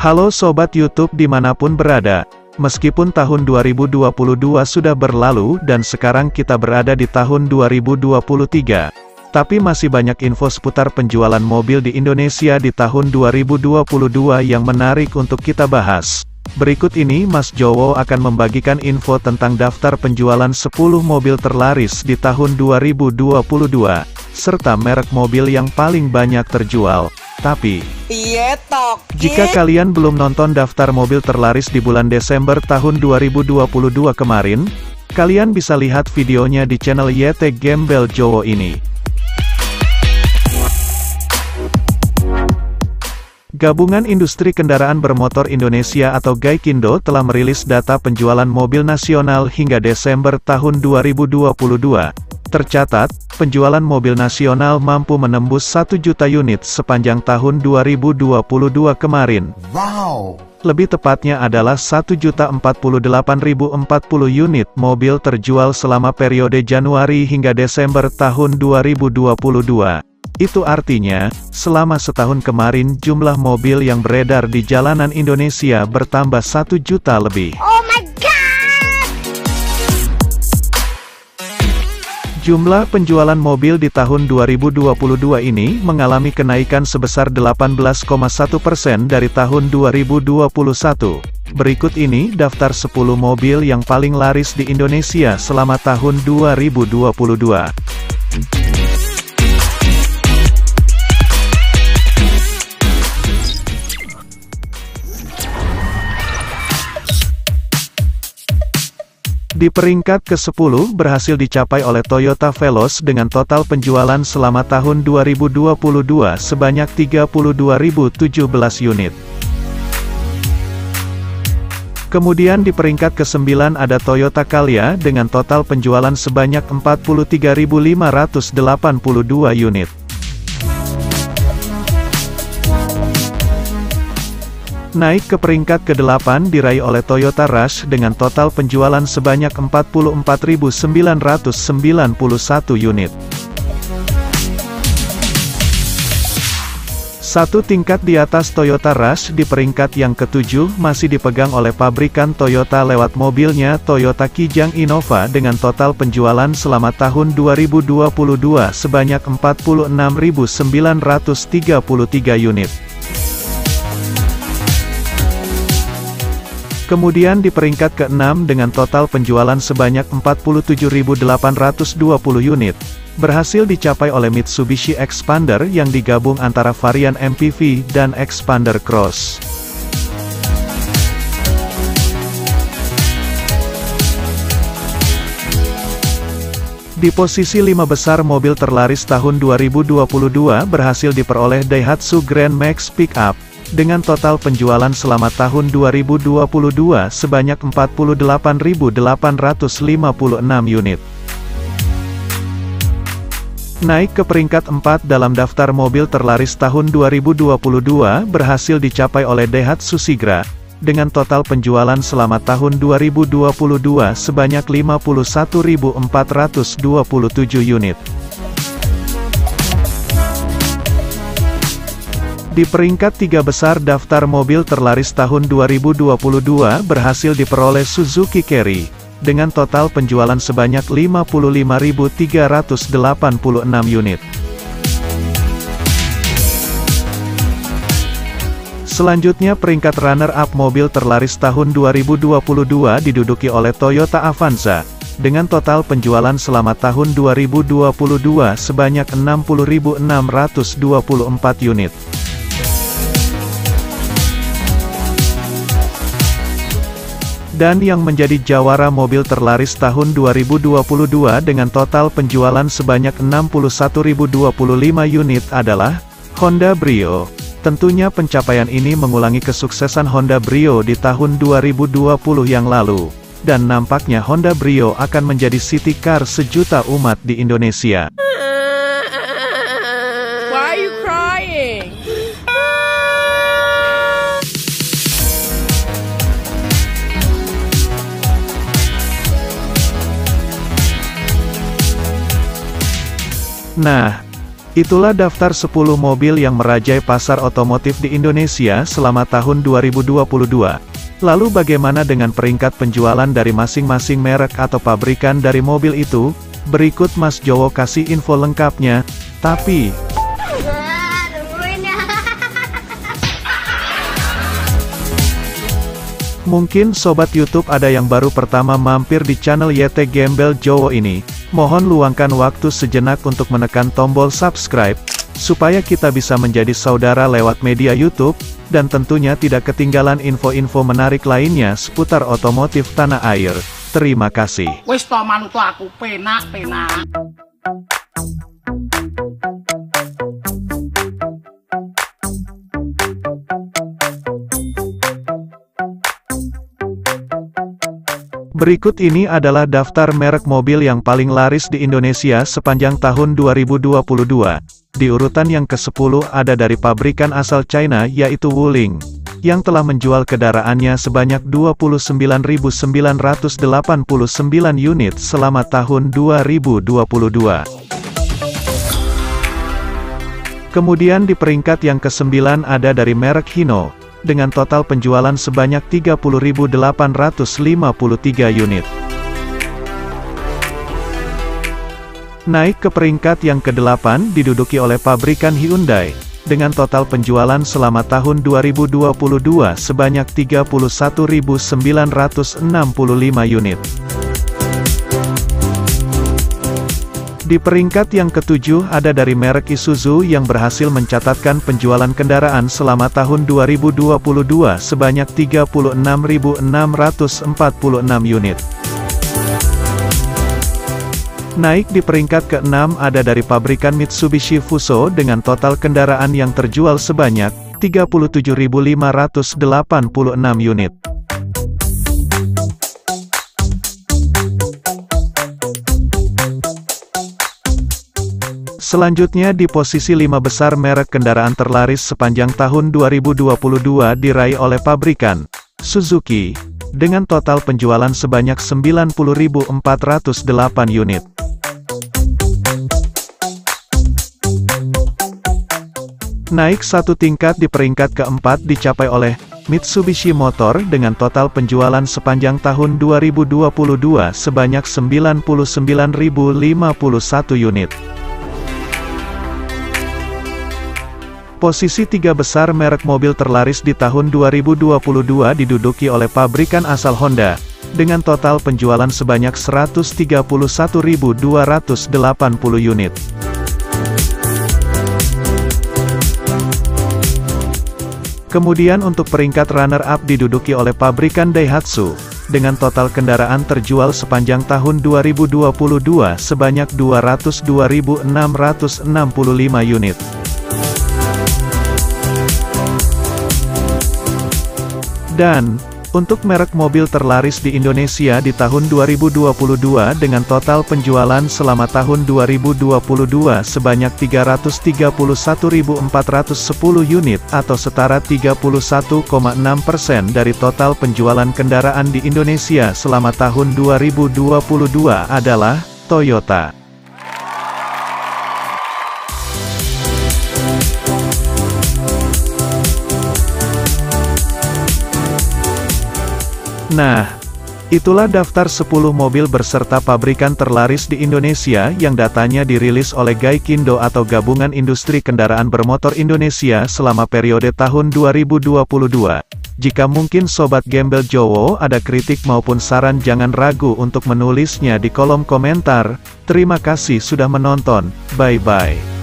Halo Sobat YouTube dimanapun berada. Meskipun tahun 2022 sudah berlalu dan sekarang kita berada di tahun 2023, tapi masih banyak info seputar penjualan mobil di Indonesia di tahun 2022 yang menarik untuk kita bahas. Berikut ini Mas Jowo akan membagikan info tentang daftar penjualan 10 mobil terlaris di tahun 2022, serta merek mobil yang paling banyak terjual. Tapi, jika kalian belum nonton daftar mobil terlaris di bulan Desember tahun 2022 kemarin, kalian bisa lihat videonya di channel YT Gembel Jowo ini. Gabungan Industri Kendaraan Bermotor Indonesia atau Gaikindo telah merilis data penjualan mobil nasional hingga Desember tahun 2022. Tercatat, penjualan mobil nasional mampu menembus 1 juta unit sepanjang tahun 2022 kemarin. Wow! Lebih tepatnya adalah 1.048.040 unit mobil terjual selama periode Januari hingga Desember tahun 2022. Itu artinya, selama setahun kemarin jumlah mobil yang beredar di jalanan Indonesia bertambah 1 juta lebih. Oh my God! Jumlah penjualan mobil di tahun 2022 ini mengalami kenaikan sebesar 18,1% dari tahun 2021. Berikut ini daftar 10 mobil yang paling laris di Indonesia selama tahun 2022. Di peringkat ke-10 berhasil dicapai oleh Toyota Veloz dengan total penjualan selama tahun 2022 sebanyak 32.017 unit. Kemudian di peringkat ke-9 ada Toyota Calya dengan total penjualan sebanyak 43.582 unit. Naik ke peringkat ke-8 diraih oleh Toyota Rush dengan total penjualan sebanyak 44.991 unit. Satu tingkat di atas Toyota Rush di peringkat yang ke-7 masih dipegang oleh pabrikan Toyota lewat mobilnya Toyota Kijang Innova dengan total penjualan selama tahun 2022 sebanyak 46.933 unit. Kemudian di peringkat ke-6 dengan total penjualan sebanyak 47.820 unit, berhasil dicapai oleh Mitsubishi Xpander yang digabung antara varian MPV dan Xpander Cross. Di posisi 5 besar mobil terlaris tahun 2022 berhasil diperoleh Daihatsu Grand Max Pickup, dengan total penjualan selama tahun 2022 sebanyak 48.856 unit. Naik ke peringkat 4 dalam daftar mobil terlaris tahun 2022 berhasil dicapai oleh Daihatsu Sigra, dengan total penjualan selama tahun 2022 sebanyak 51.427 unit. Di peringkat 3 besar daftar mobil terlaris tahun 2022 berhasil diperoleh Suzuki Carry, dengan total penjualan sebanyak 55.386 unit. Selanjutnya peringkat runner-up mobil terlaris tahun 2022 diduduki oleh Toyota Avanza, dengan total penjualan selama tahun 2022 sebanyak 60.624 unit. Dan yang menjadi jawara mobil terlaris tahun 2022 dengan total penjualan sebanyak 61.025 unit adalah Honda Brio. Tentunya pencapaian ini mengulangi kesuksesan Honda Brio di tahun 2020 yang lalu. Dan nampaknya Honda Brio akan menjadi city car sejuta umat di Indonesia. Why are you crying? Nah, Itulah daftar 10 mobil yang merajai pasar otomotif di Indonesia selama tahun 2022. Lalu bagaimana dengan peringkat penjualan dari masing-masing merek atau pabrikan dari mobil itu? Berikut Mas Jowo kasih info lengkapnya, tapi mungkin Sobat YouTube ada yang baru pertama mampir di channel YT Gembel Jowo ini. Mohon luangkan waktu sejenak untuk menekan tombol subscribe, supaya kita bisa menjadi saudara lewat media YouTube, dan tentunya tidak ketinggalan info-info menarik lainnya seputar otomotif tanah air. Terima kasih. Wis to manut aku penak. Berikut ini adalah daftar merek mobil yang paling laris di Indonesia sepanjang tahun 2022. Di urutan yang ke-10 ada dari pabrikan asal China yaitu Wuling, yang telah menjual kendaraannya sebanyak 29.989 unit selama tahun 2022. Kemudian di peringkat yang ke-9 ada dari merek Hino, dengan total penjualan sebanyak 30.853 unit. Naik ke peringkat yang ke-8 diduduki oleh pabrikan Hyundai, dengan total penjualan selama tahun 2022 sebanyak 31.965 unit. Di peringkat yang ke-7 ada dari merek Isuzu yang berhasil mencatatkan penjualan kendaraan selama tahun 2022 sebanyak 36.646 unit. Naik di peringkat ke-6 ada dari pabrikan Mitsubishi Fuso dengan total kendaraan yang terjual sebanyak 37.586 unit. Selanjutnya di posisi 5 besar merek kendaraan terlaris sepanjang tahun 2022 diraih oleh pabrikan Suzuki, dengan total penjualan sebanyak 90.408 unit. Naik satu tingkat di peringkat ke-4 dicapai oleh Mitsubishi Motor dengan total penjualan sepanjang tahun 2022 sebanyak 99.051 unit. Posisi 3 besar merek mobil terlaris di tahun 2022 diduduki oleh pabrikan asal Honda, dengan total penjualan sebanyak 131.280 unit. Kemudian untuk peringkat runner-up diduduki oleh pabrikan Daihatsu, dengan total kendaraan terjual sepanjang tahun 2022 sebanyak 202.665 unit. Dan, untuk merek mobil terlaris di Indonesia di tahun 2022 dengan total penjualan selama tahun 2022 sebanyak 331.410 unit atau setara 31,6% dari total penjualan kendaraan di Indonesia selama tahun 2022 adalah Toyota. Nah, itulah daftar 10 mobil berserta pabrikan terlaris di Indonesia yang datanya dirilis oleh Gaikindo atau Gabungan Industri Kendaraan Bermotor Indonesia selama periode tahun 2022. Jika mungkin Sobat Gembel Jowo ada kritik maupun saran jangan ragu untuk menulisnya di kolom komentar. Terima kasih sudah menonton, bye-bye.